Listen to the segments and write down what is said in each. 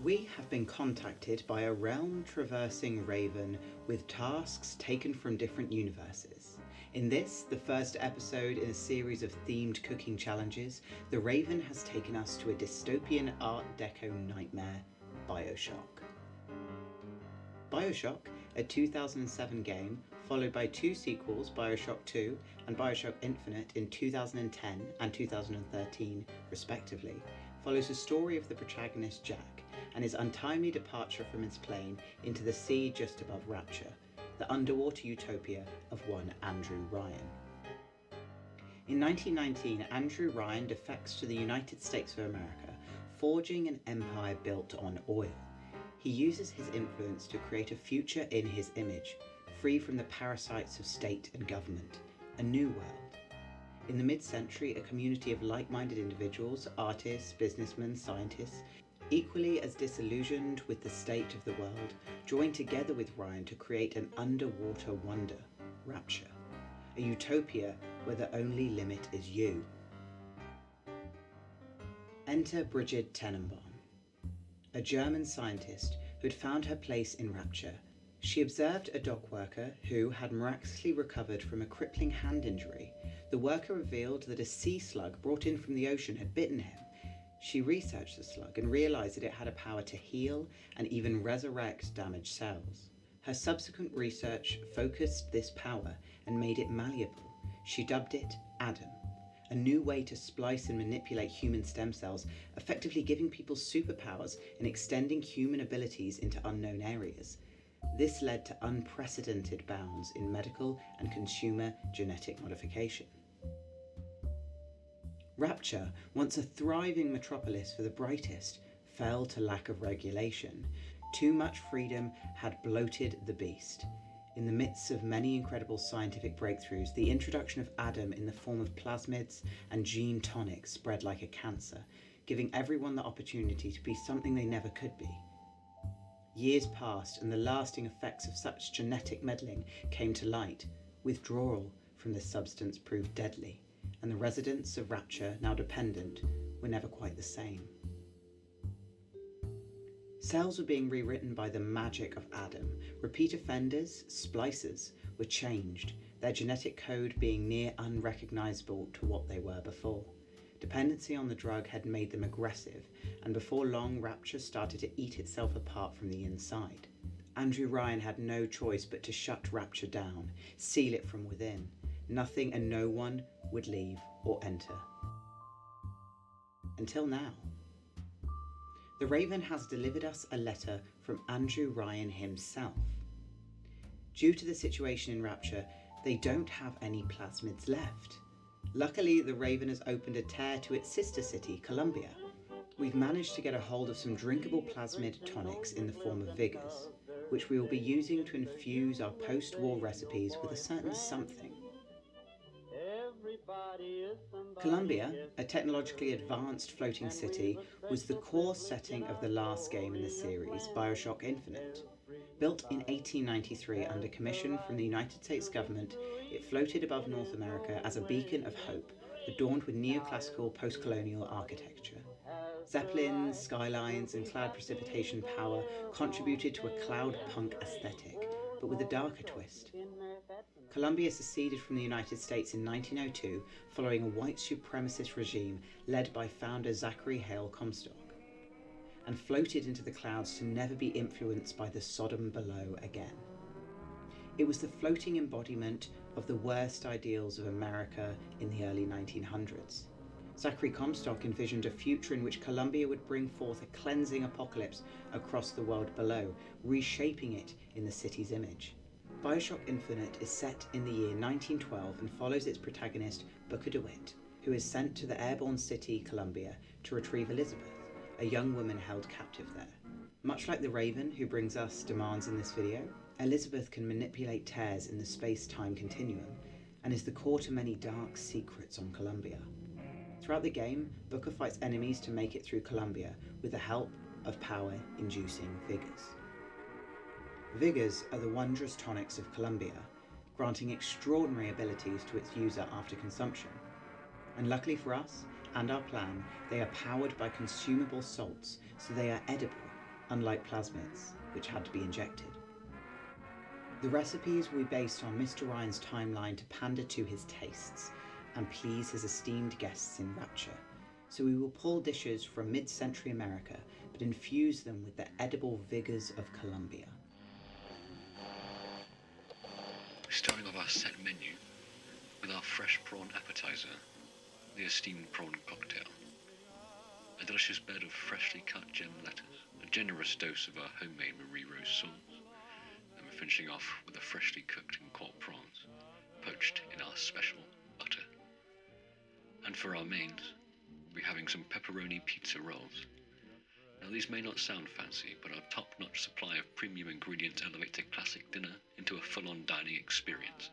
We have been contacted by a realm-traversing raven with tasks taken from different universes. In this, the first episode in a series of themed cooking challenges, the raven has taken us to a dystopian Art Deco nightmare, Bioshock. Bioshock, a 2007 game, followed by two sequels, Bioshock 2 and Bioshock Infinite in 2010 and 2013 respectively, follows the story of the protagonist Jack and his untimely departure from his plane into the sea just above Rapture, the underwater utopia of one Andrew Ryan. In 1919, Andrew Ryan defects to the United States of America, forging an empire built on oil. He uses his influence to create a future in his image, free from the parasites of state and government, a new world. In the mid-century, a community of like-minded individuals, artists, businessmen, scientists, equally as disillusioned with the state of the world, join together with Ryan to create an underwater wonder, Rapture, a utopia where the only limit is you. Enter Britt Tenenbaum, a German scientist who had found her place in Rapture. She observed a dock worker who had miraculously recovered from a crippling hand injury. The worker revealed that a sea slug brought in from the ocean had bitten him. She researched the slug and realised that it had a power to heal and even resurrect damaged cells. Her subsequent research focused this power and made it malleable. She dubbed it Adam, a new way to splice and manipulate human stem cells, effectively giving people superpowers and extending human abilities into unknown areas. This led to unprecedented bounds in medical and consumer genetic modification. Rapture, once a thriving metropolis for the brightest, fell to lack of regulation. Too much freedom had bloated the beast. In the midst of many incredible scientific breakthroughs, the introduction of Adam in the form of plasmids and gene tonics spread like a cancer, giving everyone the opportunity to be something they never could be. Years passed and the lasting effects of such genetic meddling came to light. Withdrawal from this substance proved deadly, and the residents of Rapture, now dependent, were never quite the same. Cells were being rewritten by the magic of Adam. Repeat offenders, splicers, were changed, their genetic code being near unrecognisable to what they were before. Dependency on the drug had made them aggressive, and before long Rapture started to eat itself apart from the inside. Andrew Ryan had no choice but to shut Rapture down, seal it from within. Nothing and no one would leave or enter. Until now. The Raven has delivered us a letter from Andrew Ryan himself. Due to the situation in Rapture, they don't have any plasmids left. Luckily, the Raven has opened a tear to its sister city, Columbia. We've managed to get a hold of some drinkable plasmid tonics in the form of vigors, which we will be using to infuse our post-war recipes with a certain something. Columbia, a technologically advanced floating city, was the core setting of the last game in the series, Bioshock Infinite. Built in 1893 under commission from the United States government, it floated above North America as a beacon of hope, adorned with neoclassical post-colonial architecture. Zeppelins, skylines, and cloud precipitation power contributed to a cloud punk aesthetic, but with a darker twist. Columbia seceded from the United States in 1902 following a white supremacist regime led by founder Zachary Hale Comstock, and floated into the clouds to never be influenced by the Sodom below again. It was the floating embodiment of the worst ideals of America in the early 1900s. Zachary Comstock envisioned a future in which Columbia would bring forth a cleansing apocalypse across the world below, reshaping it in the city's image. Bioshock Infinite is set in the year 1912 and follows its protagonist, Booker DeWitt, who is sent to the airborne city Columbia to retrieve Elizabeth, a young woman held captive there. Much like the Raven, who brings us demands in this video, Elizabeth can manipulate tears in the space-time continuum and is the core to many dark secrets on Columbia. Throughout the game, Booker fights enemies to make it through Columbia with the help of power-inducing vigors. Vigors are the wondrous tonics of Columbia, granting extraordinary abilities to its user after consumption. And luckily for us and our plan, they are powered by consumable salts, so they are edible, unlike plasmids, which had to be injected. The recipes will be based on Mr. Ryan's timeline to pander to his tastes and please his esteemed guests in Rapture, so we will pull dishes from mid-century America but infuse them with the edible vigours of Colombia. Starting off our set menu with our fresh prawn appetizer, the esteemed prawn cocktail. A delicious bed of freshly cut gem lettuce, a generous dose of our homemade Marie Rose sauce, and we're finishing off with the freshly cooked and caught prawns, poached in our special butter. And for our mains, we'll be having some pepperoni pizza rolls. Now these may not sound fancy, but our top-notch supply of premium ingredients elevate a classic dinner into a full-on dining experience.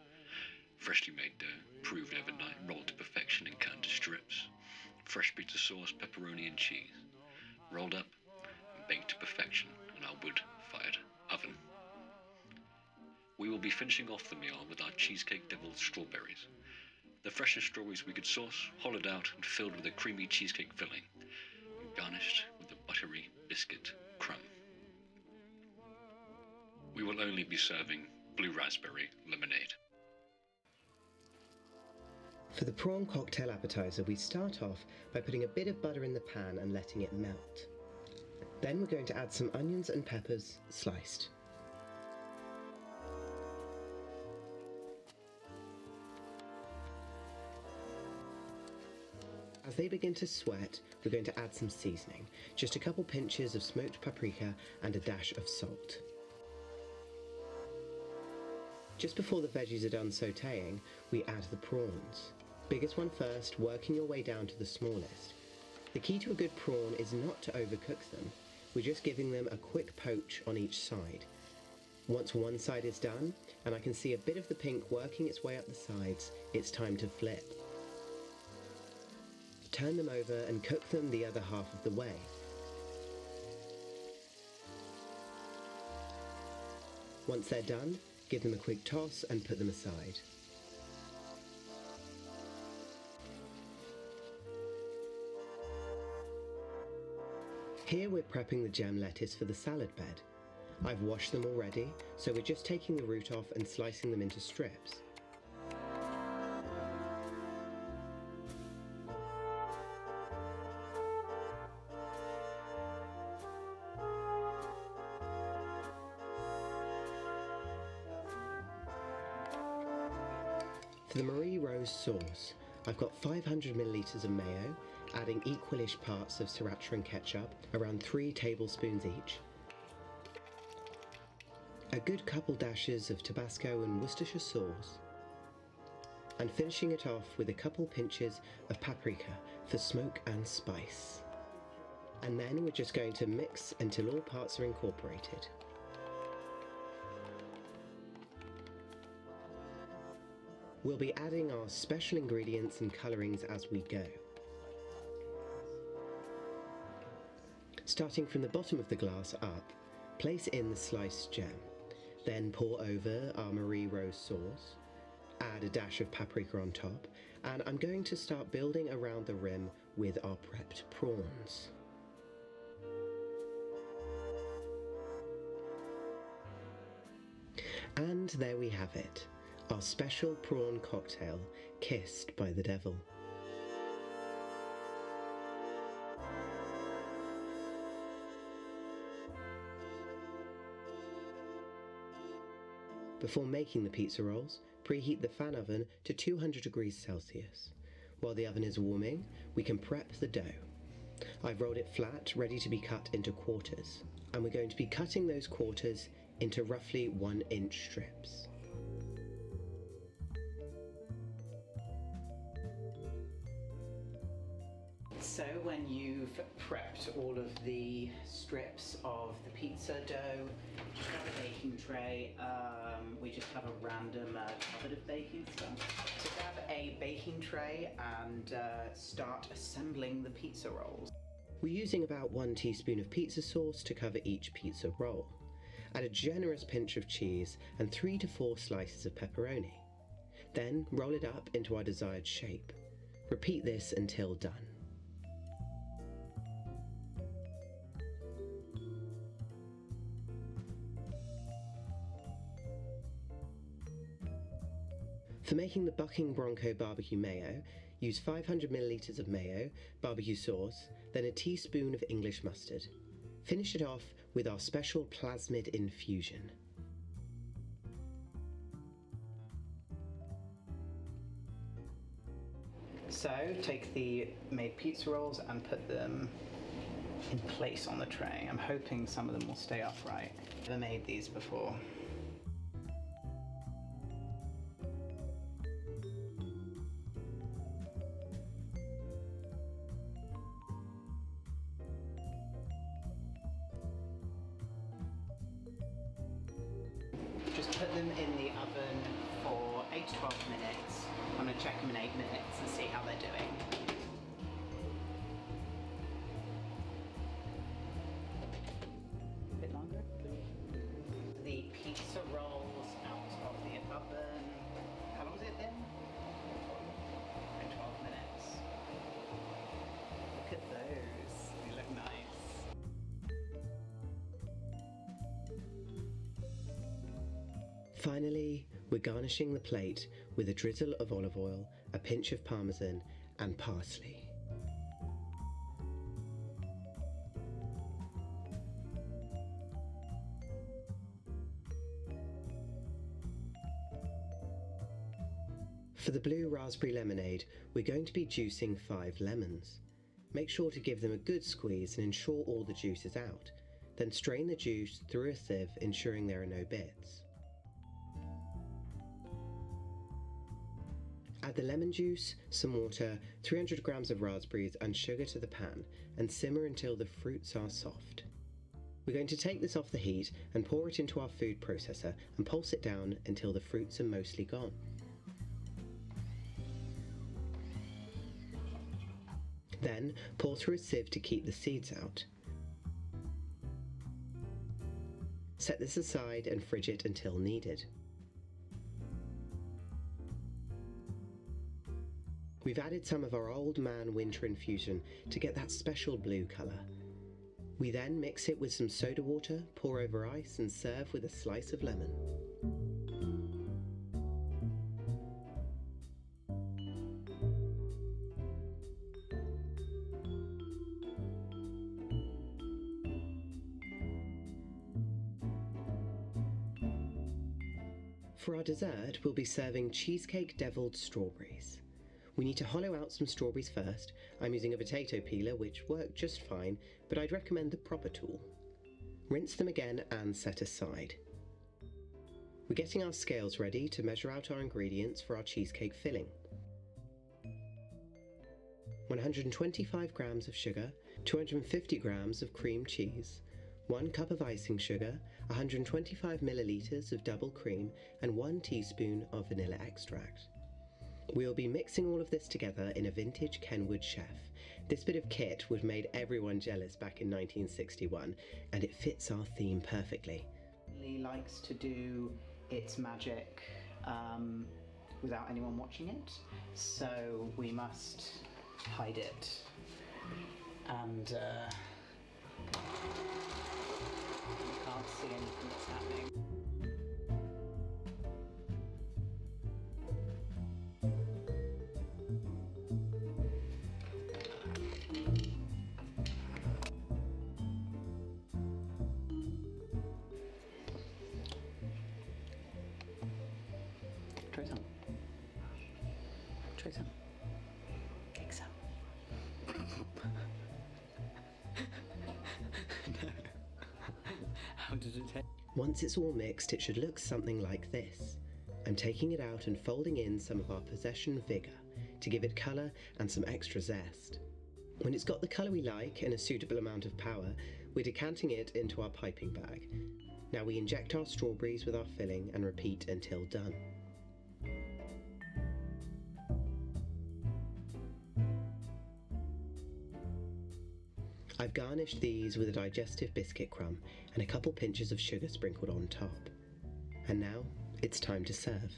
Freshly made dough, proved overnight, rolled to perfection and cut into strips. Fresh pizza sauce, pepperoni and cheese, rolled up and baked to perfection in our wood-fired oven. We will be finishing off the meal with our cheesecake deviled strawberries. The freshest strawberries we could source, hollowed out and filled with a creamy cheesecake filling, and garnished with a buttery biscuit crumb. We will only be serving blue raspberry lemonade. For the prawn cocktail appetizer, we start off by putting a bit of butter in the pan and letting it melt. Then we're going to add some onions and peppers sliced. As they begin to sweat, we're going to add some seasoning, just a couple pinches of smoked paprika and a dash of salt. Just before the veggies are done sautéing, we add the prawns. Biggest one first, working your way down to the smallest. The key to a good prawn is not to overcook them. We're just giving them a quick poach on each side. Once one side is done, and I can see a bit of the pink working its way up the sides, it's time to flip. Turn them over and cook them the other half of the way. Once they're done, give them a quick toss and put them aside. Here we're prepping the gem lettuce for the salad bed. I've washed them already, so we're just taking the root off and slicing them into strips. For the Marie Rose sauce, I've got 500 millilitres of mayo, adding equalish parts of sriracha and ketchup, around 3 tablespoons each. A good couple dashes of Tabasco and Worcestershire sauce. And finishing it off with a couple pinches of paprika for smoke and spice. And then we're just going to mix until all parts are incorporated. We'll be adding our special ingredients and colourings as we go. Starting from the bottom of the glass up, place in the sliced gem. Then pour over our Marie Rose sauce, add a dash of paprika on top, and I'm going to start building around the rim with our prepped prawns. And there we have it, our special prawn cocktail, kissed by the devil. Before making the pizza rolls, preheat the fan oven to 200 degrees Celsius. While the oven is warming, we can prep the dough. I've rolled it flat, ready to be cut into quarters. And we're going to be cutting those quarters into roughly 1-inch strips. So when you've prepped all of the strips of the pizza dough, just have a baking tray. We just have a random cupboard of baking stuff. So grab a baking tray and start assembling the pizza rolls. We're using about 1 teaspoon of pizza sauce to cover each pizza roll. Add a generous pinch of cheese and 3 to 4 slices of pepperoni. Then roll it up into our desired shape. Repeat this until done. For making the Bucking Bronco barbecue mayo, use 500 millilitres of mayo, barbecue sauce, then a teaspoon of English mustard. Finish it off with our special plasmid infusion. So, take the made pizza rolls and put them in place on the tray. I'm hoping some of them will stay upright. Never made these before. Just put them in the oven for 8 to 12 minutes. I'm going to check them in 8 minutes and see how they're doing. A bit longer. The pizza rolls out of the oven. How long has it been? 12 minutes. Look at those. They look nice. Finally, we're garnishing the plate with a drizzle of olive oil, a pinch of parmesan, and parsley. For the blue raspberry lemonade, we're going to be juicing 5 lemons. Make sure to give them a good squeeze and ensure all the juice is out. Then strain the juice through a sieve, ensuring there are no bits. Add the lemon juice, some water, 300 grams of raspberries and sugar to the pan and simmer until the fruits are soft. We're going to take this off the heat and pour it into our food processor and pulse it down until the fruits are mostly gone. Then pour through a sieve to keep the seeds out. Set this aside and fridge it until needed. We've added some of our Old Man Winter Infusion to get that special blue colour. We then mix it with some soda water, pour over ice and serve with a slice of lemon. For our dessert, we'll be serving cheesecake deviled strawberries. We need to hollow out some strawberries first. I'm using a potato peeler, which worked just fine, but I'd recommend the proper tool. Rinse them again and set aside. We're getting our scales ready to measure out our ingredients for our cheesecake filling. 125 grams of sugar, 250 grams of cream cheese, 1 cup of icing sugar, 125 millilitres of double cream, and 1 teaspoon of vanilla extract. We'll be mixing all of this together in a vintage Kenwood chef. This bit of kit would have made everyone jealous back in 1961, and it fits our theme perfectly. Lee likes to do its magic without anyone watching it, so we must hide it. And you can't see anything that's happening. Try some. Try some. Take some. No. How did it taste? Once it's all mixed, it should look something like this. I'm taking it out and folding in some of our possession vigour to give it colour and some extra zest. When it's got the colour we like and a suitable amount of power, we're decanting it into our piping bag. Now we inject our strawberries with our filling and repeat until done. I've garnished these with a digestive biscuit crumb and a couple pinches of sugar sprinkled on top. And now, it's time to serve.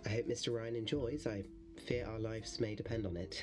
I hope Mr. Ryan enjoys. I fear our lives may depend on it.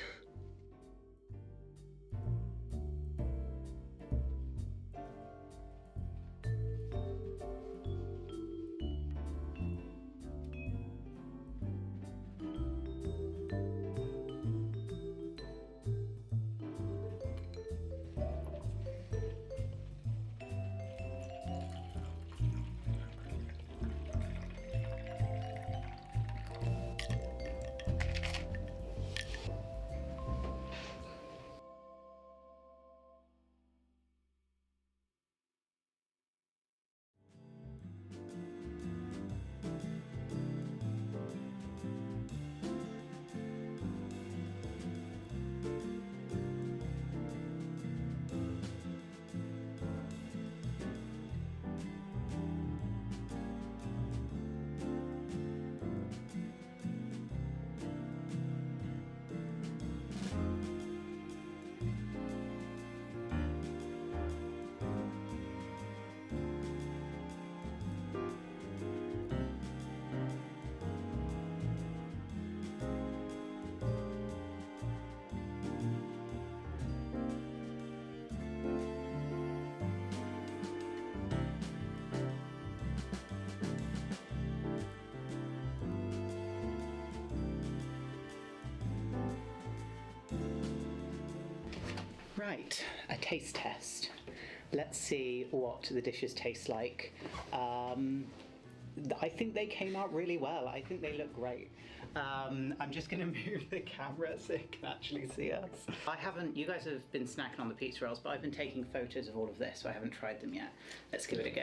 Right, a taste test. Let's see what the dishes taste like. I think they came out really well. I think they look great. I'm just going to move the camera so you can actually see us. You guys have been snacking on the pizza rolls, but I've been taking photos of all of this, so I haven't tried them yet. Let's give it a go.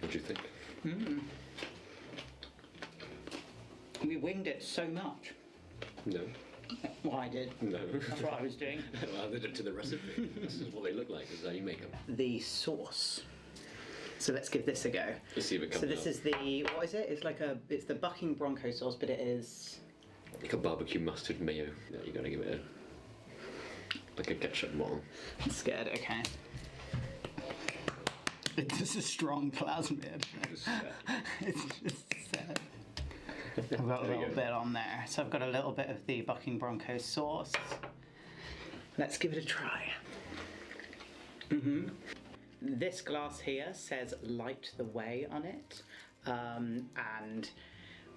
What do you think? We winged it so much. No. Well, I did. No. That's what I was doing. Well, they did to the recipe. This is what they look like. This is how you make them. The sauce. So let's give this a go. Let's see if it comes So this out. is what is it? It's the Bucking Bronco sauce, but it is... Like a barbecue mustard mayo. Yeah, you gotta give it like a ketchup model. I'm scared, okay. This is strong plasmid. It's just sad. I've got a little bit on there. So I've got a little bit of the Bucking Bronco sauce. Let's give it a try. This glass here says light the way on it. And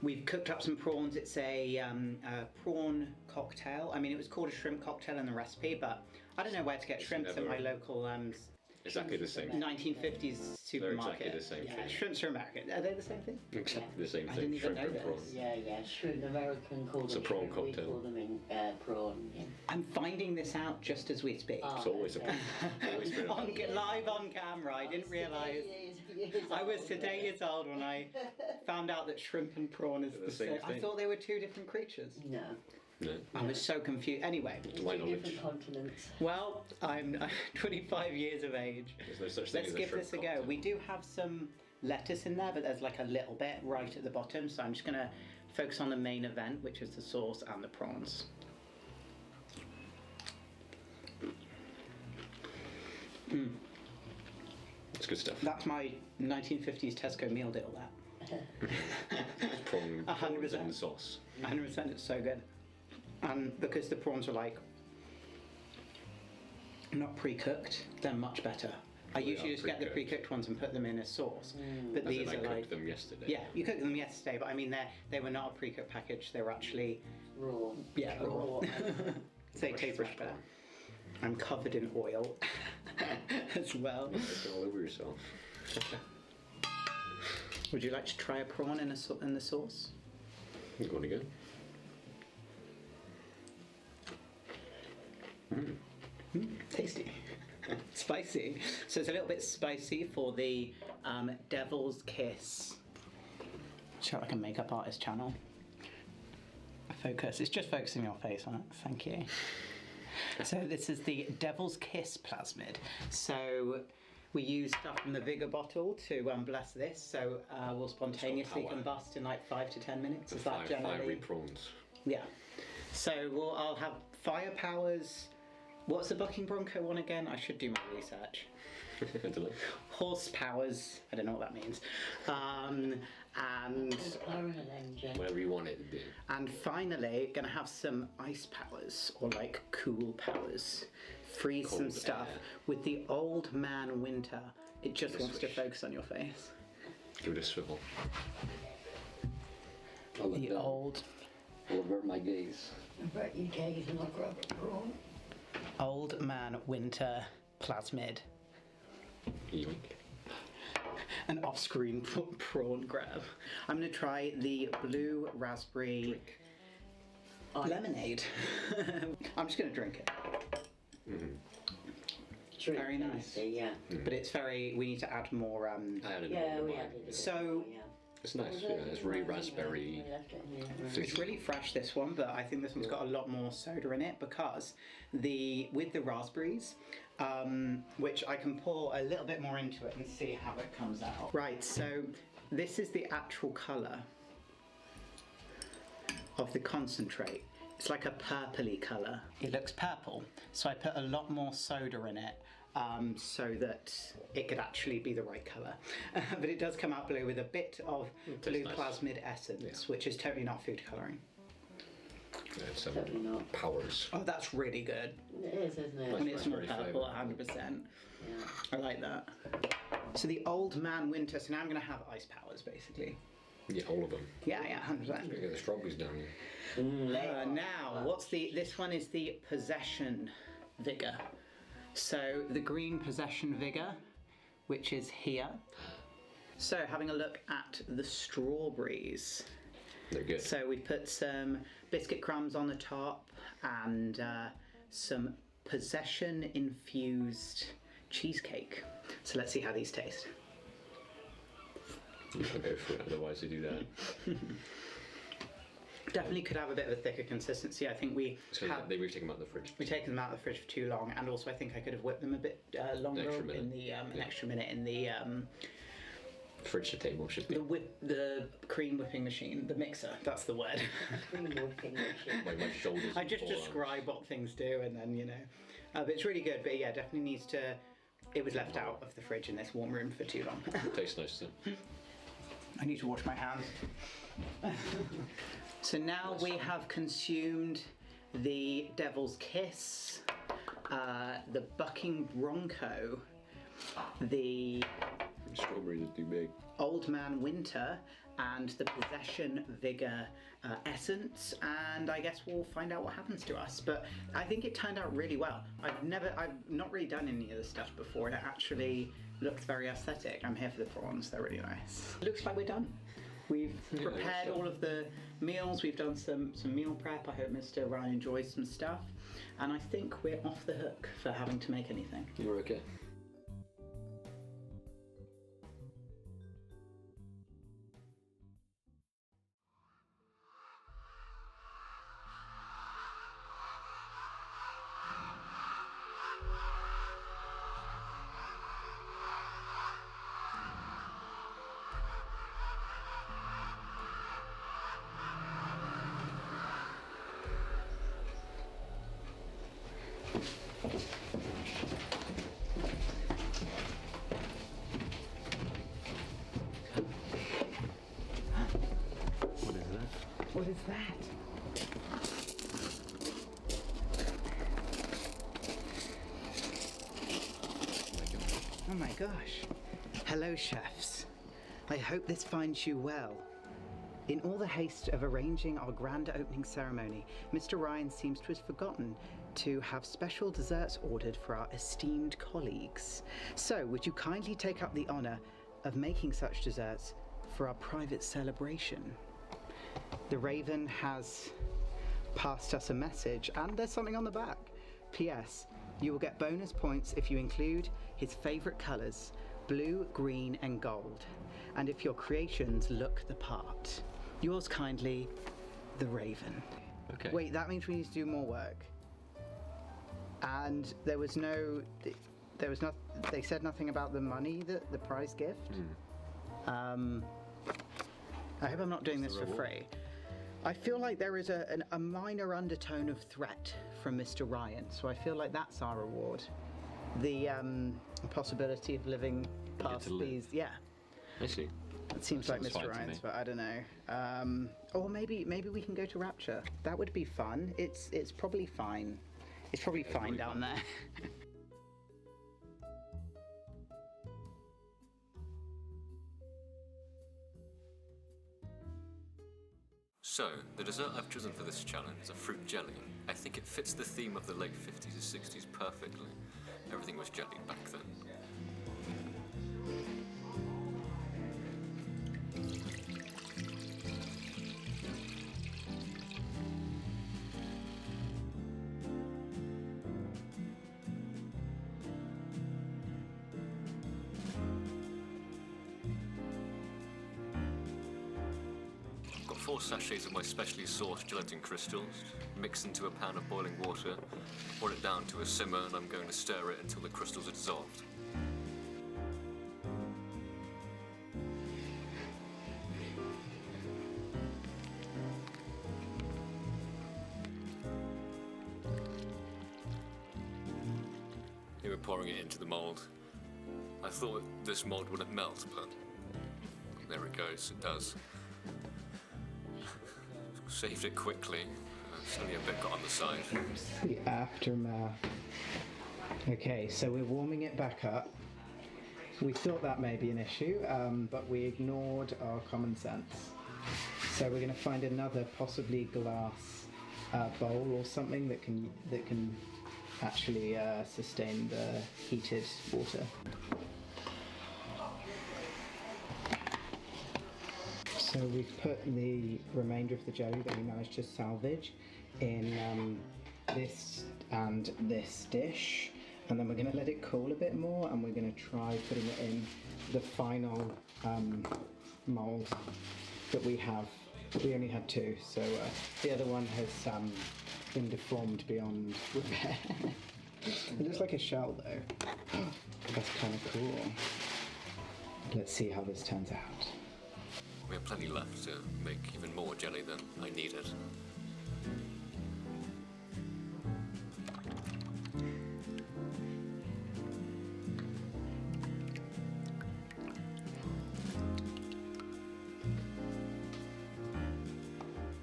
we've cooked up some prawns. It's a prawn cocktail. I mean, it was called a shrimp cocktail in the recipe, but I don't know where to get shrimps at my local Exactly the same. 1950s supermarket. They're exactly the same thing. Shrimps are American. Are they the same thing? Exactly the same thing. I didn't even Shrimp know and this. prawns. Yeah, shrimp. American call It's them a prawn shrimp, cocktail. We call them in prawn. Yeah. I'm finding this out just as we speak. It's always a always been a Live on camera. I didn't realise. I was today years old when I found out that shrimp and prawn is the same thing. I thought they were two different creatures. No. No. I was so confused. Anyway, To my Two knowledge, different continents. well, I'm 25 years of age. there's no such thing Let's as a give shrimp this a go. cocktail. We do have some lettuce in there, but there's like a little bit right at the bottom, so I'm just going to focus on the main event, which is the sauce and the prawns. It's good stuff. That's my 1950s Tesco meal deal, that. Prawns 100%. and sauce. 100%, it's so good. And because the prawns are like not pre-cooked, they're much better. I usually are just get the pre-cooked. pre-cooked ones and put them in a sauce. But As in, these I are cooked like... them yesterday. Yeah, you cooked them yesterday, but I mean they were not a pre-cooked package, they were actually... Raw. Yeah, raw. So they taste fresh much better. prawn. I'm covered in oil as well. It's all over yourself. Would you like to try a prawn in the sauce? You want to go? Tasty. Spicy. So it's a little bit spicy for the Devil's Kiss. Show like a makeup artist channel. Focus. It's just focusing your face on it. Thank you. So this is the Devil's Kiss plasmid. So we use stuff from the Vigor bottle to bless this. So we'll spontaneously power. combust in like 5 to 10 minutes. Is that Fiery generally? prawns. Yeah. So I'll have fire powers. What's the Bucking Bronco one again? I should do my research. I don't know. Horse powers. I don't know what that means. And McLaren engine. Whatever you want it to do. and finally, gonna have some ice powers or like cool powers. Freeze some Cold stuff air. with the Old Man Winter. It just Give it a wants to swish. focus on your face. Give it a swivel. The old I'll avert my gaze. I bet you gaze and I'll grab a prawn. Old Man Winter plasmid. Yoink. An off-screen prawn grab. I'm gonna try the blue raspberry lemonade. I'm just gonna drink it. Drink Very nice. tasty, yeah. But it's very. We need to add more. I added Yeah, more we wine. added it. So- Yeah. It's nice. Yeah, it's really raspberry. We left it in there. Fizzy. It's really fresh, this one, but I think this one's got a lot more soda in it because with the raspberries, which I can pour a little bit more into it and see how it comes out. Right, so this is the actual colour of the concentrate. It's like a purpley colour. It looks purple, so I put a lot more soda in it so that it could actually be the right colour. But it does come out blue with a bit of blue nice. plasmid essence, which is totally not food colouring. Yeah, it's Totally not. powers. Oh, that's really good. It is, isn't it? When it's more raspberry purple, flavour. 100%. Yeah. I like that. So the Old Man Winter, so now I'm going to have ice powers, basically. Yeah, all of them. Yeah, 100%. Get the strawberries down here. Now, this one is the Possession Vigor. So the green Possession Vigor, which is here. So having a look at the strawberries. They're good. So we put some biscuit crumbs on the top and some Possession infused cheesecake. So let's see how these taste. I'll go for it, otherwise they do that. Definitely could have a bit of a thicker consistency. I think we've taken them out of the fridge. We've taken them out of the fridge for too long, and also I think I could have whipped them a bit longer in the an extra minute in the fridge to table should be the cream whipping machine, the mixer. That's the word. Cream whipping machine. my shoulders. I just describe what things do, and then but it's really good. But yeah, definitely needs to. It was left out of the fridge in this warm room for too long. Tastes nice too. I need to wash my hands. So now we have consumed the Devil's Kiss, the Bucking Bronco, the Strawberries are too big. Old Man Winter, and the Possession Vigor essence, and I guess we'll find out what happens to us. But I think it turned out really well. I've not really done any of this stuff before, and it actually looks very aesthetic. I'm here for the prawns, they're really nice. Looks like we're done. We've prepared all of the meals, we've done some meal prep. I hope Mr. Ryan enjoys some stuff, and I think we're off the hook for having to make anything. You're okay. What is that? Oh my gosh. Hello, chefs. I hope this finds you well. In all the haste of arranging our grand opening ceremony, Mr. Ryan seems to have forgotten to have special desserts ordered for our esteemed colleagues. So, would you kindly take up the honour of making such desserts for our private celebration? The Raven has passed us a message, and there's something on the back. P.S. You will get bonus points if you include his favourite colours, blue, green and gold, and if your creations look the part. Yours kindly, the Raven. Okay. Wait, that means we need to do more work. And they said nothing about the money, the prize gift. I hope I'm not doing this for free. I feel like there is a minor undertone of threat from Mr. Ryan, so I feel like that's our reward. The possibility of living past these, yeah. I see. It seems like Mr. Ryan's, but I don't know. Or maybe we can go to Rapture. That would be fun. It's probably fine. It's probably fine down there. So, the dessert I've chosen for this challenge is a fruit jelly. I think it fits the theme of the late 50s and 60s perfectly. Everything was jelly back then. Got 4 sachets of my specially sourced gelatin crystals, mixed into a pan of boiling water, brought it down to a simmer, and I'm going to stir it until the crystals are dissolved. Here we're pouring it into the mold. I thought this mold wouldn't melt, but there it goes, it does. Saved it quickly. Only a bit got on the side. The aftermath. Okay, so we're warming it back up. We thought that may be an issue, but we ignored our common sense. So we're going to find another possibly glass bowl or something that can actually sustain the heated water. So we've put the remainder of the jelly that we managed to salvage in this and this dish, and then we're going to let it cool a bit more, and we're going to try putting it in the final mould that we have. We only had two, so the other one has been deformed beyond repair. It looks like a shell though. That's kind of cool. Let's see how this turns out. We have plenty left to make even more jelly than I needed.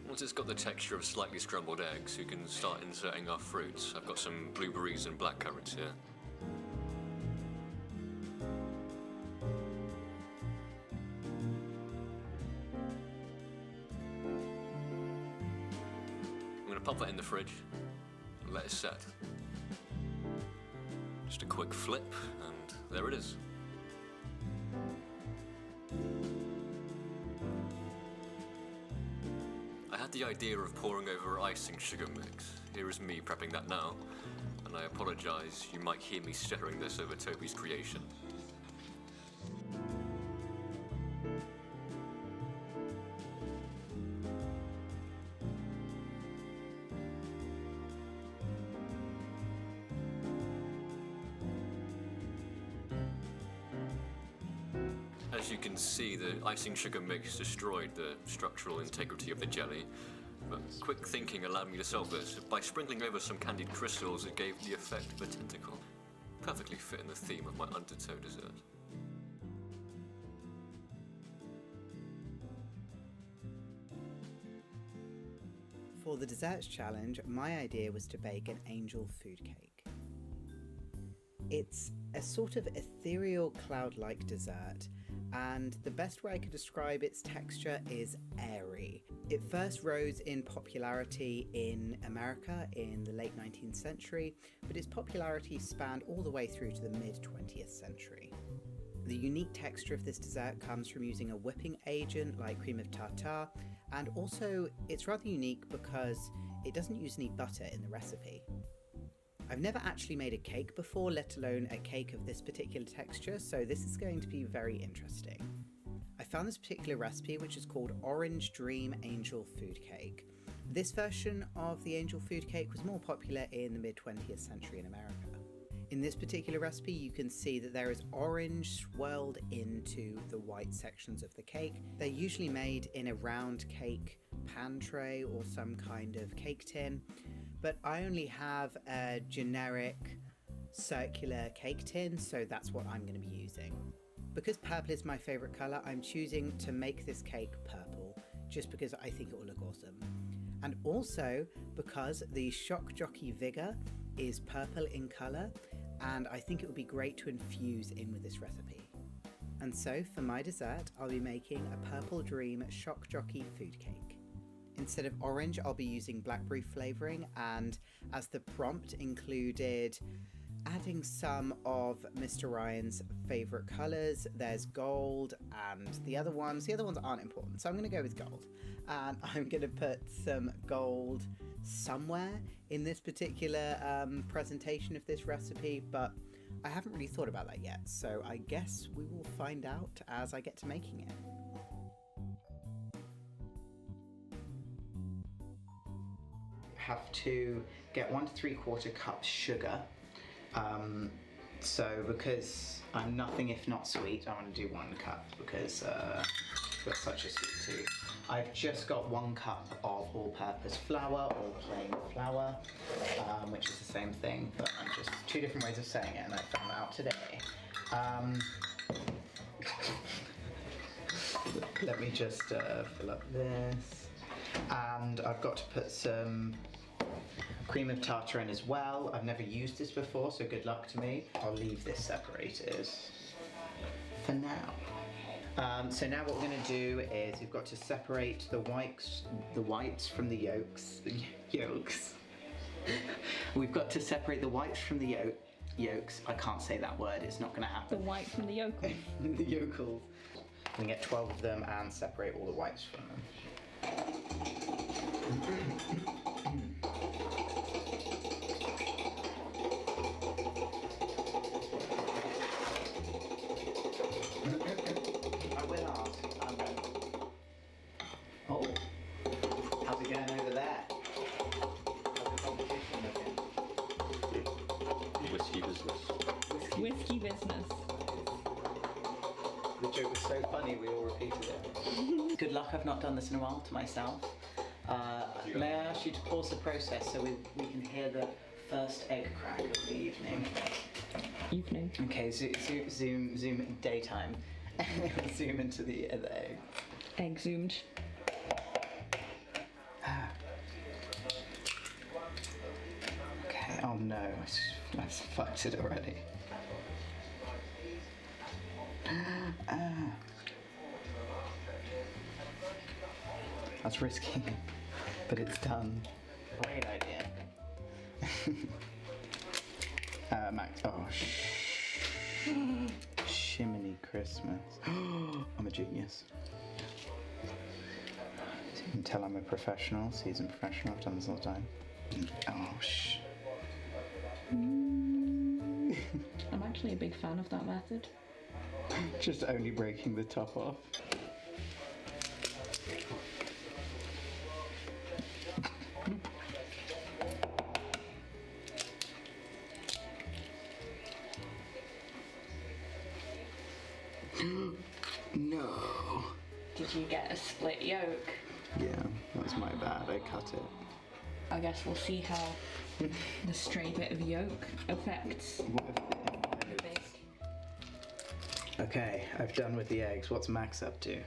Once it's got the texture of slightly scrambled eggs, you can start inserting our fruits. I've got some blueberries and blackcurrants here. I'm going to pop that in the fridge and let it set. Just a quick flip, and there it is. I had the idea of pouring over icing sugar mix. Here is me prepping that now, and I apologise, you might hear me stirring this over Toby's creation. As you can see, the icing sugar mix destroyed the structural integrity of the jelly, but quick thinking allowed me to solve this. By sprinkling over some candied crystals, it gave the effect of a tentacle. Perfectly fit in the theme of my undertow dessert. For the desserts challenge, my idea was to bake an angel food cake. It's a sort of ethereal cloud-like dessert, and the best way I could describe its texture is airy. It first rose in popularity in America in the late 19th century, but its popularity spanned all the way through to the mid-20th century. The unique texture of this dessert comes from using a whipping agent like cream of tartar, and also it's rather unique because it doesn't use any butter in the recipe. I've never actually made a cake before, let alone a cake of this particular texture, so this is going to be very interesting. I found this particular recipe, which is called Orange Dream Angel Food Cake. This version of the angel food cake was more popular in the mid-20th century in America. In this particular recipe, you can see that there is orange swirled into the white sections of the cake. They're usually made in a round cake pan tray or some kind of cake tin, but I only have a generic circular cake tin, so that's what I'm going to be using. Because purple is my favourite colour, I'm choosing to make this cake purple, just because I think it will look awesome. And also because the Shock Jockey Vigour is purple in colour, and I think it would be great to infuse in with this recipe. And so for my dessert, I'll be making a Purple Dream Shock Jockey food cake. Instead of orange, I'll be using blackberry flavouring, and as the prompt included adding some of Mr. Ryan's favourite colours. There's gold and the other ones aren't important, so I'm going to go with gold. And I'm going to put some gold somewhere in this particular presentation of this recipe, but I haven't really thought about that yet, so I guess we will find out as I get to making it. Have to get 1 to 3/4 cups sugar. So because I'm nothing if not sweet, I want to do 1 cup because I've got such a sweet tooth. I've just got 1 cup of all-purpose flour or plain flour, which is the same thing, but I'm just 2 different ways of saying it, and I found out today. Let me just fill up this, and I've got to put some cream of tartar in as well. I've never used this before, so good luck to me. I'll leave this separated for now. So now what we're going to do is we've got to separate the whites from the yolks. The yolks. We've got to separate the whites from the yolks. I can't say that word. It's not going to happen. The white from the yolk. The yolks. We can get 12 of them and separate all the whites from them. I will ask. Oh, how's it going over there? How's the competition looking? Whiskey business. Whiskey business. The joke was so funny, we all repeated it. Good luck, I've not done this in a while to myself. May I ask you to pause the process so we can hear the first egg crack of the evening? Evening. Okay, zoom daytime. Zoom into the egg. Egg zoomed. Okay, oh no, I've fucked it already. That's risky, but it's done. Great idea. Max, oh, Shiminy Christmas. I'm a genius. So you can tell I'm a professional, seasoned professional. I've done this all the time. Oh, I'm actually a big fan of that method. Just only breaking the top off. No. Did you get a split yolk? Yeah, that was my bad. I cut it. I guess we'll see how the stray bit of yolk affects the bake. Okay, I've done with the eggs. What's Max up to?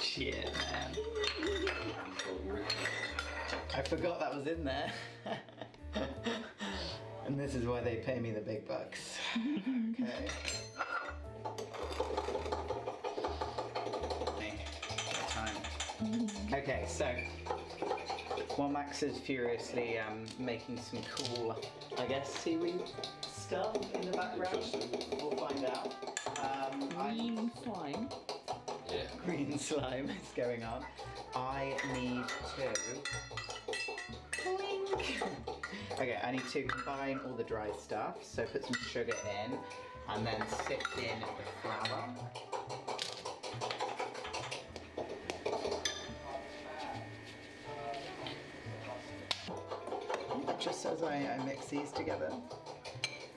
Shit, man. I forgot that was in there. And this is why they pay me the big bucks. Okay. Time. Okay, so while Max is furiously making some cool, I guess, seaweed stuff in the background, we'll find out. Green slime. Yeah. Green slime is going on. I need to. Okay, I need to combine all the dry stuff. So put some sugar in, and then sift in the flour. Just as I mix these together.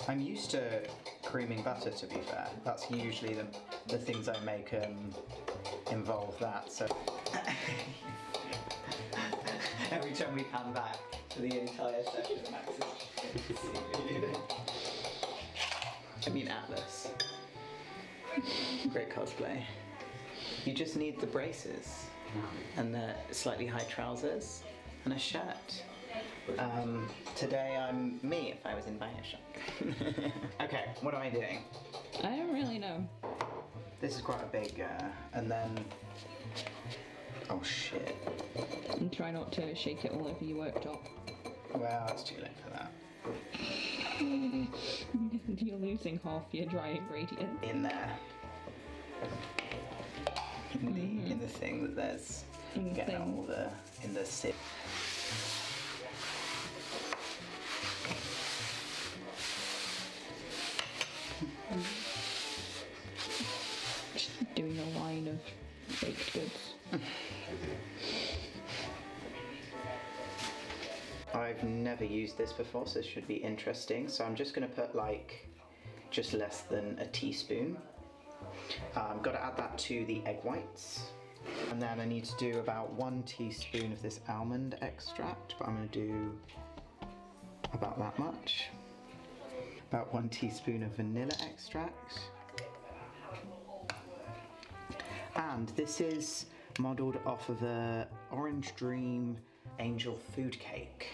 I'm used to creaming butter, to be fair. That's usually the things I make involve that. So every time we pan back to the entire session of Max's I mean Atlas. Great cosplay. You just need the braces and the slightly high trousers and a shirt. Today I'm me if I was in Bioshock. Okay, what am I doing? I don't really know. This is quite a big, and then... Oh shit. And try not to shake it all over your worktop. Well, it's too late for that. You're losing half your dry ingredient. In there. In the thing that there's... In the getting thing. all the... in the sip. Just doing a line of baked goods. I've never used this before, so this should be interesting. So I'm just going to put like just less than a teaspoon. Got to add that to the egg whites. And then I need to do about 1 teaspoon of this almond extract, but I'm going to do about that much. About 1 teaspoon of vanilla extract. And this is modelled off of a Orange Dream angel food cake.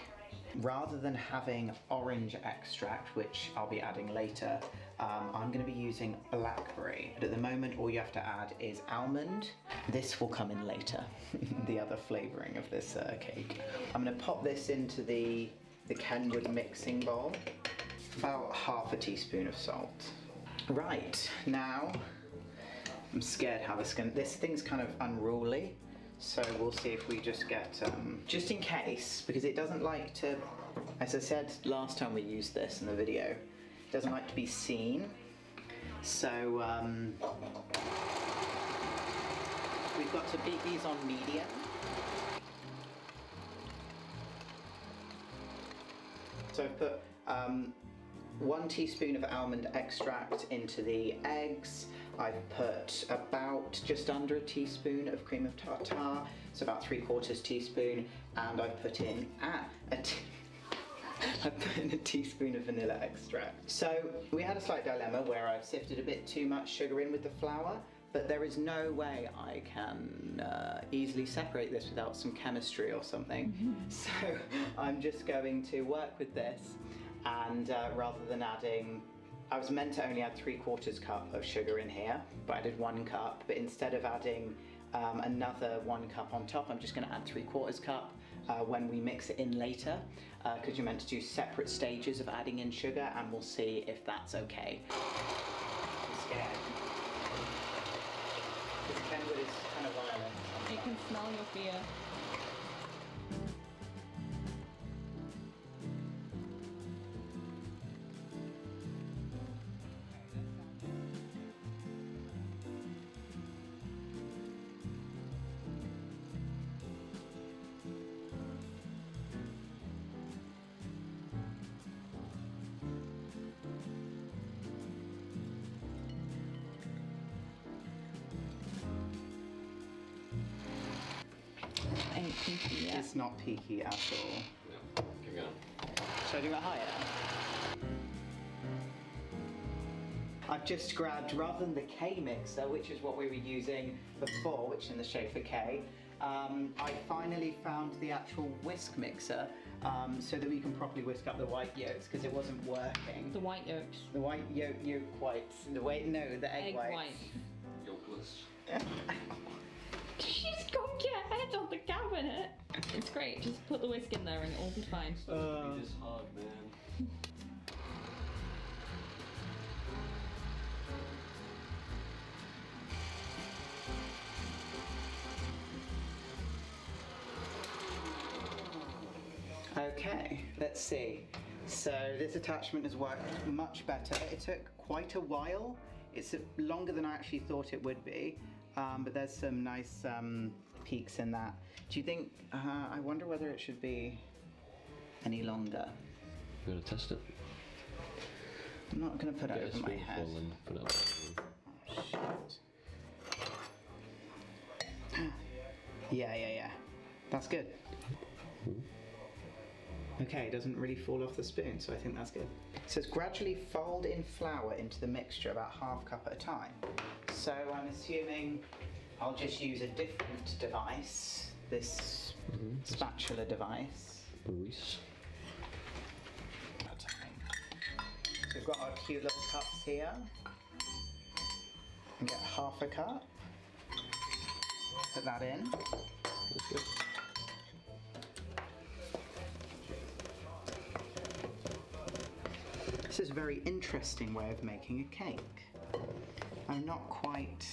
Rather than having orange extract, which I'll be adding later, I'm going to be using blackberry. But at the moment, all you have to add is almond. This will come in later, the other flavouring of this cake. I'm going to pop this into the Kenwood mixing bowl. About half a teaspoon of salt. Right, now, I'm scared how this thing's kind of unruly. So we'll see if we just get, just in case, because it doesn't like to, as I said last time we used this in the video, it doesn't like to be seen. So we've got to beat these on medium. So I've put 1 teaspoon of almond extract into the eggs. I've put about just under a teaspoon of cream of tartar, so about 3/4 teaspoon, and I've put in a teaspoon of vanilla extract. So we had a slight dilemma where I've sifted a bit too much sugar in with the flour, but there is no way I can easily separate this without some chemistry or something. So I'm just going to work with this, and rather than adding, I was meant to only add 3/4 cup of sugar in here, but I did 1 cup. But instead of adding another 1 cup on top, I'm just going to add 3/4 cup when we mix it in later, because you're meant to do separate stages of adding in sugar, and we'll see if that's okay. I'm scared. This Kenwood is kind of violent. You can smell your fear. Ain't peaky yet. It's not peaky at all. Yeah, keep going. Should I do it higher? I've just grabbed, rather than the K mixer, which is what we were using before, which is in the shape for K, I finally found the actual whisk mixer, so that we can properly whisk up the white yolks, because it wasn't working. The white yolks. The white yolk whites. The egg whites. White. Yolkless. She's got to get head on the cabinet. It's great. Just put the whisk in there and it'll be fine. It's gonna be this hard, man. Okay, let's see. So this attachment has worked much better. It took quite a while. It's longer than I actually thought it would be, but there's some nice peaks in that. Do you think, I wonder whether it should be any longer. You want to test it? I'm not going to put it Get a over my head. spoonful and put it up. Oh, shit. Yeah. That's good. Okay, it doesn't really fall off the spoon, so I think that's good. It says gradually fold in flour into the mixture about ½ cup at a time. So I'm assuming I'll just use a different device, this spatula device. Reese. So we've got our cute little cups here. And get ½ cup. Put that in. That's good. This is a very interesting way of making a cake. I've not quite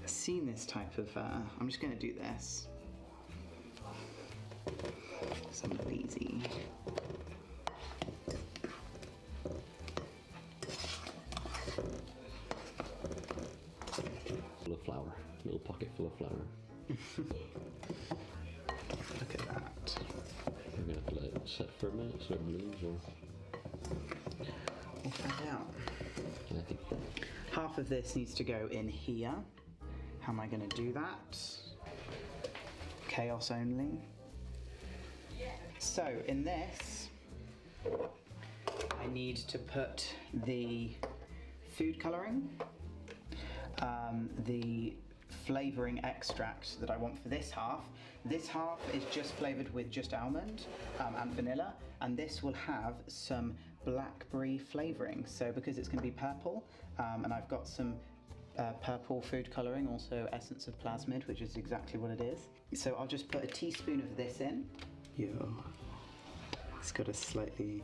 seen this type of, I'm just going to do this. Some easy. Full of flour. Little pocket full of flour. Look at that. We're going to have to let it set for a minute so it moves, or We'll find out. I think Half of this needs to go in here. How am I going to do that? Chaos only. So in this, I need to put the food colouring. the flavouring extract that I want for this half. This half is just flavoured with just almond and vanilla, and this will have some blackberry flavouring. So because it's going to be purple, and I've got some purple food colouring, also essence of plasmid, which is exactly what it is. So I'll just put a teaspoon of this in. Yo, it's got a slightly...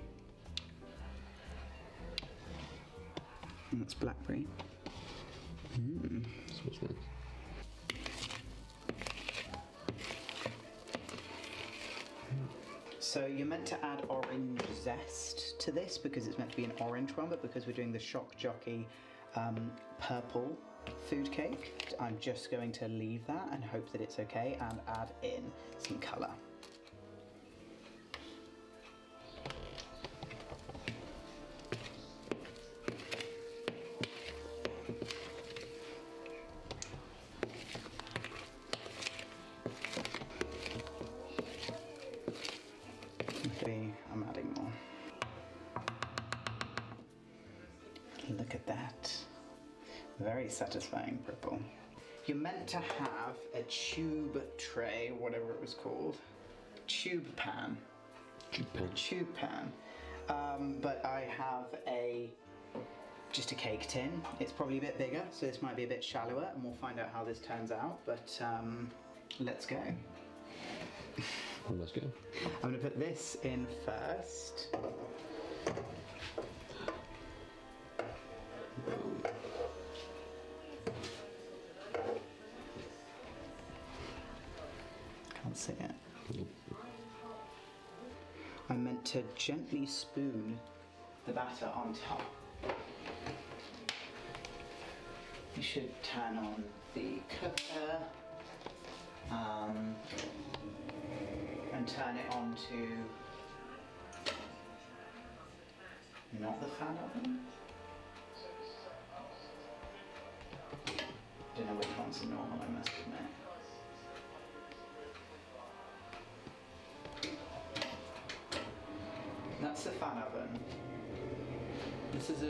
That's blackberry. Smells nice. So you're meant to add orange zest to this because it's meant to be an orange one, but because we're doing the Shock Jockey purple food cake, I'm just going to leave that and hope that it's okay and add in some colour. I'm adding more. Look at that. Very satisfying purple. You're meant to have a tube tray, whatever it was called. Tube pan. Tube pan. But I have just a cake tin. It's probably a bit bigger, so this might be a bit shallower, and we'll find out how this turns out, but let's go. Let's go. I'm going to put this in first. Can't see it. I'm meant to gently spoon the batter on top. You should turn on the cooker. And turn it on to not the fan oven. Don't know which one's the normal, I must admit. That's the fan oven. This is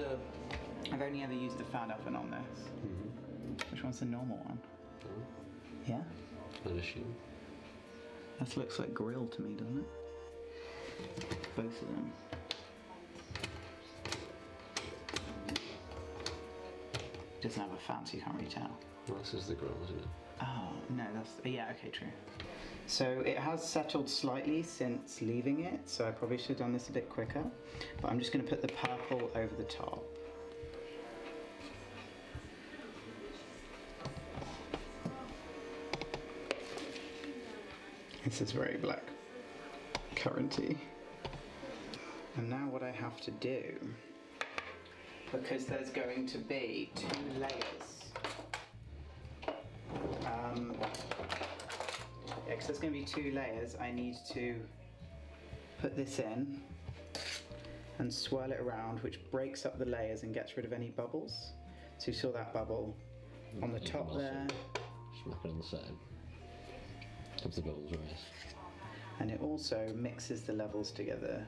I've only ever used the fan oven on this. Mm-hmm. Which one's the normal one? Oh. Yeah? I'd assume. This looks like grill to me, doesn't it? Both of them. Doesn't have a fan, so you can't really tell. Well, this is the grill, isn't it? Oh, no, that's... Yeah, okay, true. So it has settled slightly since leaving it, so I probably should have done this a bit quicker. But I'm just going to put the purple over the top. This is very black curranty. And now what I have to do, because there's going to be 2 layers. Because there's going to be 2 layers, I need to put this in and swirl it around, which breaks up the layers and gets rid of any bubbles. So you saw that bubble on the top there. Smack it on the side. Of the bubbles rise. And it also mixes the levels together,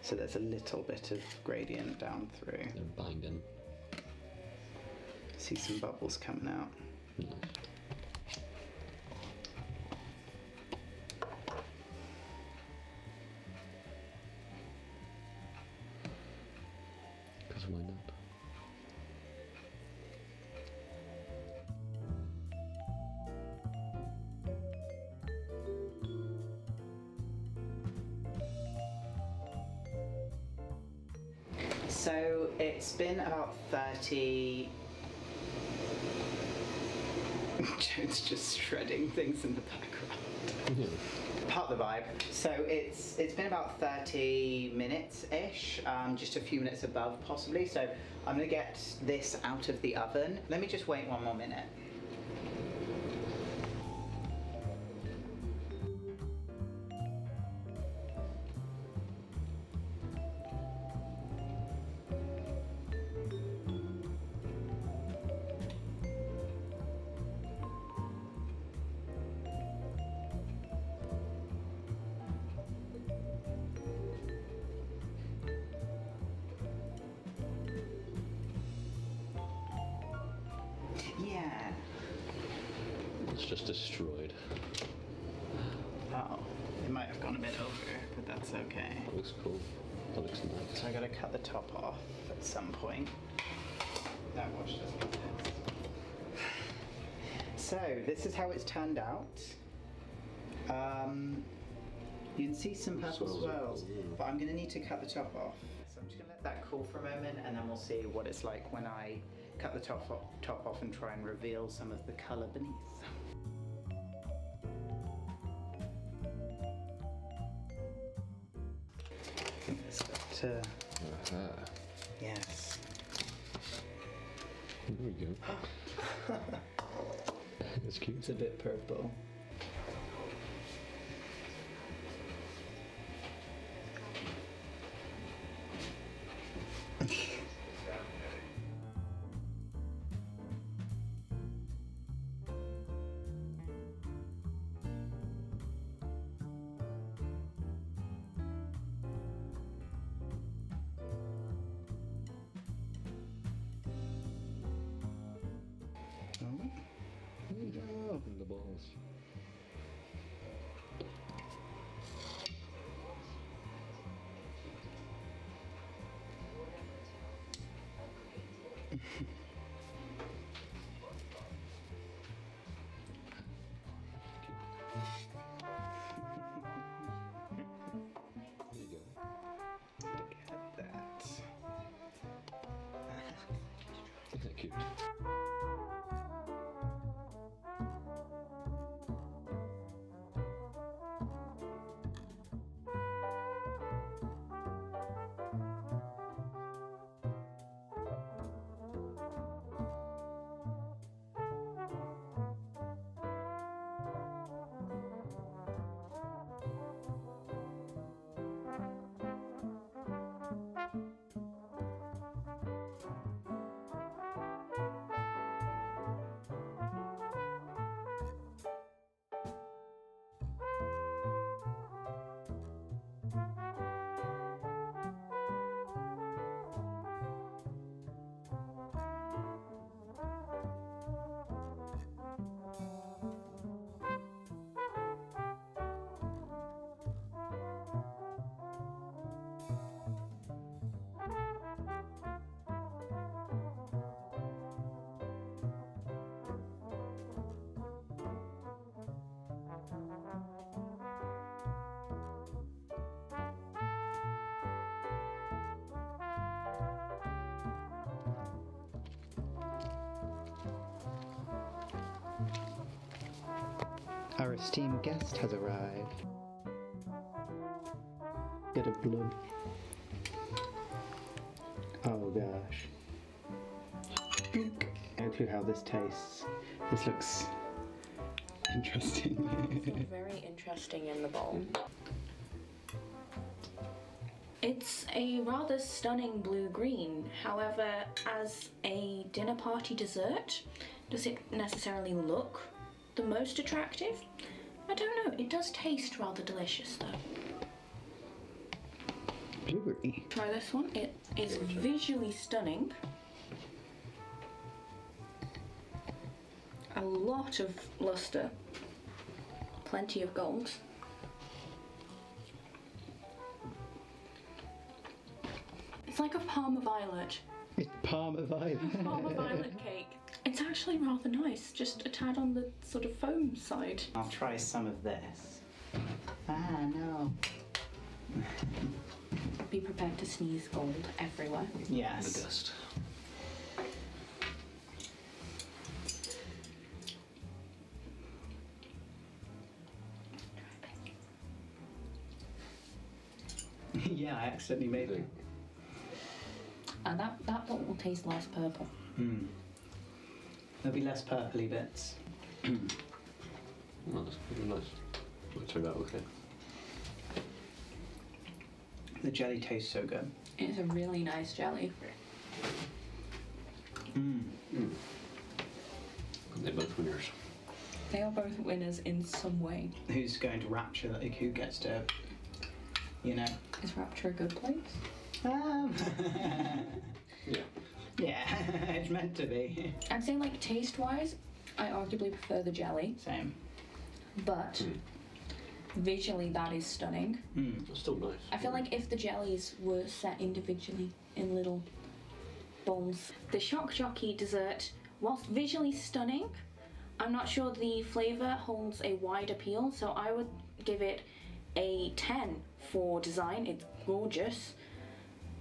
so there's a little bit of gradient down through. They're binding. See some bubbles coming out. Nice. Because why not? So it's been about 30... Joe's just shredding things in the background. Part of the vibe. So it's been about 30 minutes-ish, just a few minutes above possibly. So I'm going to get this out of the oven. Let me just wait 1 more minute. It's just destroyed. Oh, it might have gone a bit over, but that's okay. Looks cool. That looks nice. So I gotta cut the top off at some point. That watch doesn't exist. So this is how it's turned out. You can see some purple swirls, but I'm gonna need to cut the top off. So I'm just gonna let that cool for a moment, and then we'll see what it's like when I cut the top off and try and reveal some of the colour beneath. Yes. There we go. It's cute. It's a bit purple. The balls. There you go. Look at that. Isn't that cute? Our esteemed guest has arrived. Bit of blood. Oh gosh. Go through how this tastes. This looks interesting. It's very interesting in the bowl. It's a rather stunning blue-green. However, as a dinner party dessert, does it necessarily look the most attractive? I don't know. It does taste rather delicious though. Blueberry. Try this one. It is visually stunning. A lot of luster. Plenty of gold. It's like a Parma violet. It's Parma violet. Parma violet cake. It's actually rather nice, just a tad on the sort of foam side. I'll try some of this. Ah, no. Be prepared to sneeze gold everywhere. Yes. The dust. Yeah, I accidentally made it. And that bottle will taste less purple. There'll be less purpley bits. Oh, that's pretty nice. It turned out okay. The jelly tastes so good. It's a really nice jelly. They're both winners. They are both winners in some way. Who's going to Rapture? Like, who gets to, you know? Is Rapture a good place? Yeah. Yeah, it's meant to be. I'd say, like, taste-wise, I arguably prefer the jelly, Same. but visually that is stunning. It's still nice. I feel like if the jellies were set individually in little bowls. The Shock Jockey dessert, whilst visually stunning, I'm not sure the flavour holds a wide appeal, so I would give it a 10 for design. It's gorgeous,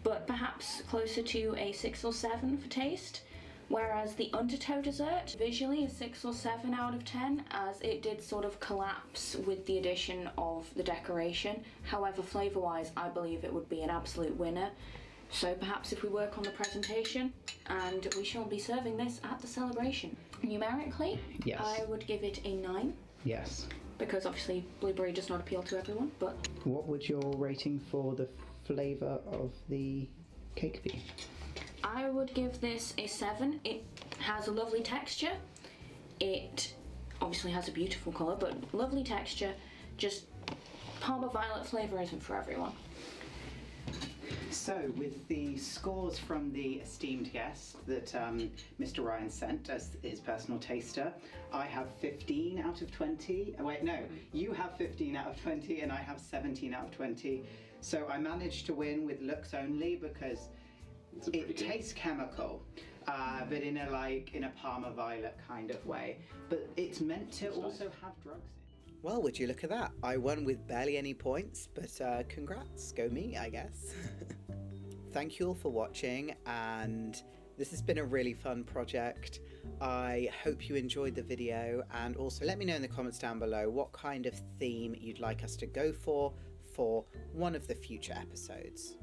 but perhaps closer to a 6 or 7 for taste. Whereas the Undertow dessert, visually a 6 or 7 out of 10, as it did sort of collapse with the addition of the decoration. However, flavour-wise, I believe it would be an absolute winner. So perhaps if we work on the presentation, and we shall be serving this at the celebration. Numerically, Yes. I would give it a 9, Yes. because obviously blueberry does not appeal to everyone, but What would your rating for the flavour of the cake be? I would give this a 7. It has a lovely texture. It obviously has a beautiful colour, but lovely texture. Just Parma Violet flavour isn't for everyone. So, with the scores from the esteemed guest that Mr. Ryan sent as his personal taster, I have 15 out of 20. Oh, wait, no, you have 15 out of 20 and I have 17 out of 20. So I managed to win with looks only because it tastes chemical, but in a Parma Violet kind of way. But it's meant to also have drugs in. Well, would you look at that? I won with barely any points, but congrats, go me, I guess. Thank you all for watching, and this has been a really fun project. I hope you enjoyed the video, and also let me know in the comments down below what kind of theme you'd like us to go for one of the future episodes.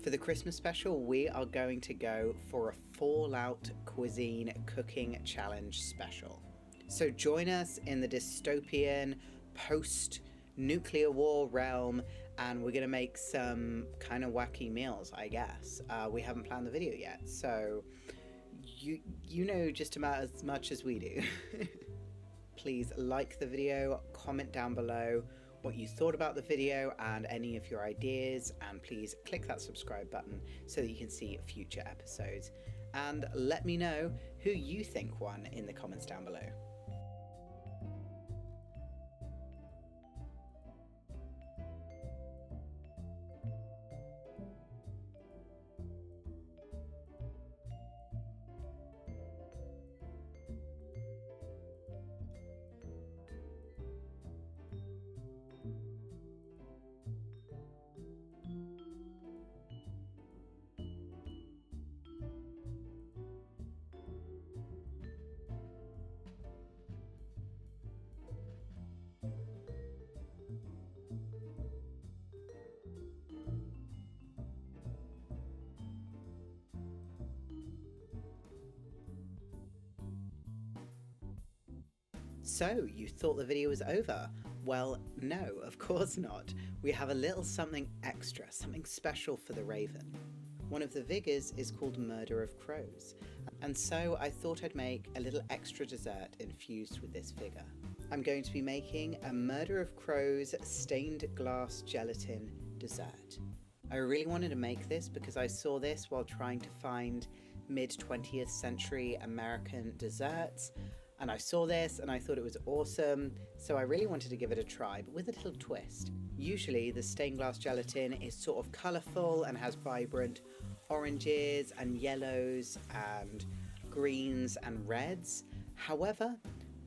For the Christmas special, we are going to go for a Fallout Cuisine Cooking Challenge special. So join us in the dystopian, post-nuclear war realm, and we're going to make some kind of wacky meals, I guess. We haven't planned the video yet, so you know just about as much as we do. Please like the video, comment down below what you thought about the video and any of your ideas, and please click that subscribe button so that you can see future episodes. And let me know who you think won in the comments down below. So, you thought the video was over? Well, no, of course not. We have a little something extra, something special for the Raven. One of the vigors is called Murder of Crows, and so I thought I'd make a little extra dessert infused with this vigor. I'm going to be making a Murder of Crows stained glass gelatin dessert. I really wanted to make this because I saw this while trying to find mid-20th century American desserts, and I saw this and I thought it was awesome, so I really wanted to give it a try, but with a little twist. Usually the stained glass gelatin is sort of colourful and has vibrant oranges and yellows and greens and reds. However,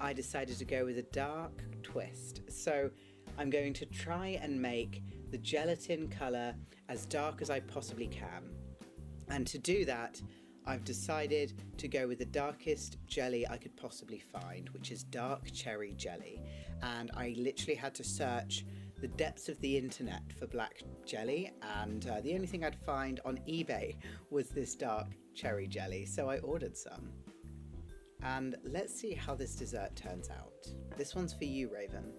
I decided to go with a dark twist, so I'm going to try and make the gelatin colour as dark as I possibly can. And to do that, I've decided to go with the darkest jelly I could possibly find, which is dark cherry jelly. And I literally had to search the depths of the internet for black jelly, and the only thing I'd find on eBay was this dark cherry jelly, so I ordered some. And let's see how this dessert turns out. This one's for you, Raven.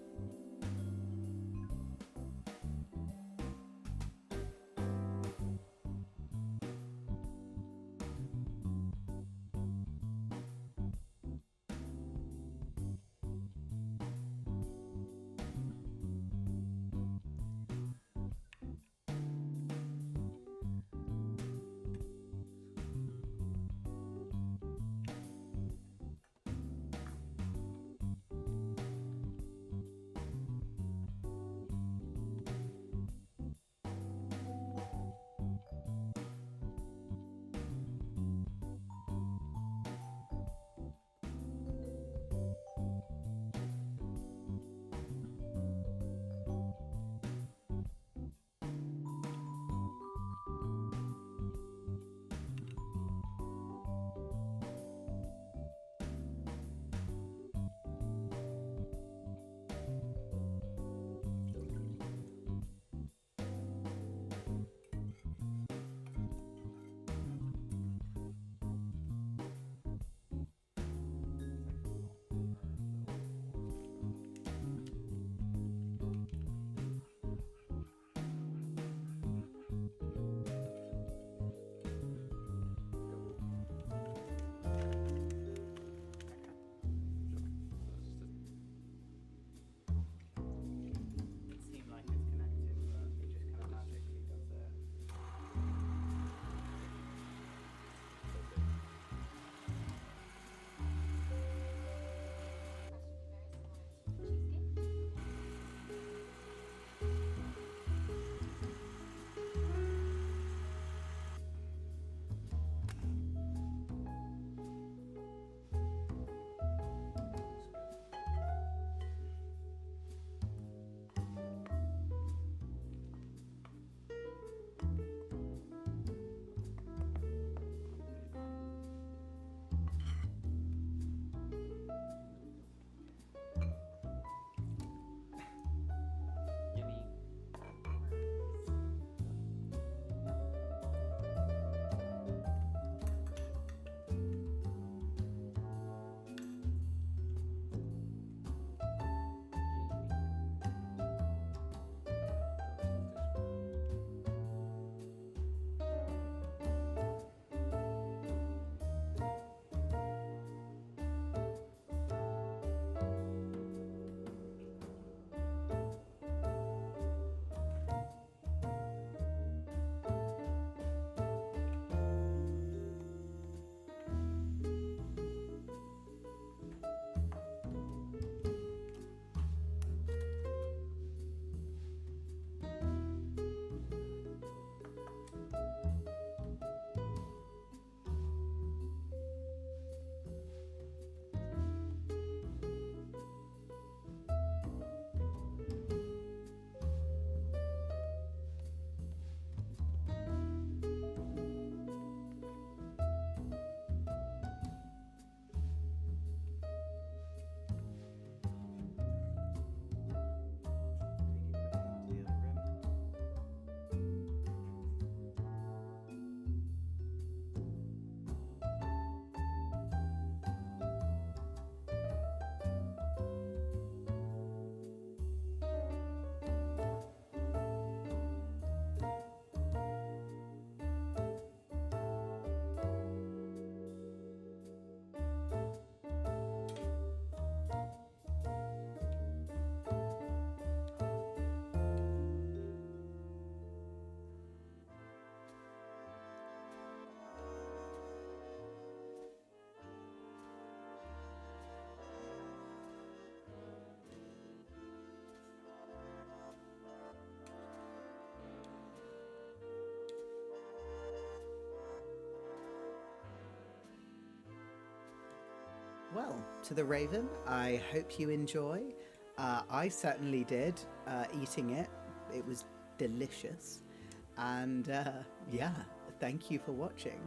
well, to the Raven, I hope you enjoy. I certainly did, eating it. It was delicious. And yeah, thank you for watching.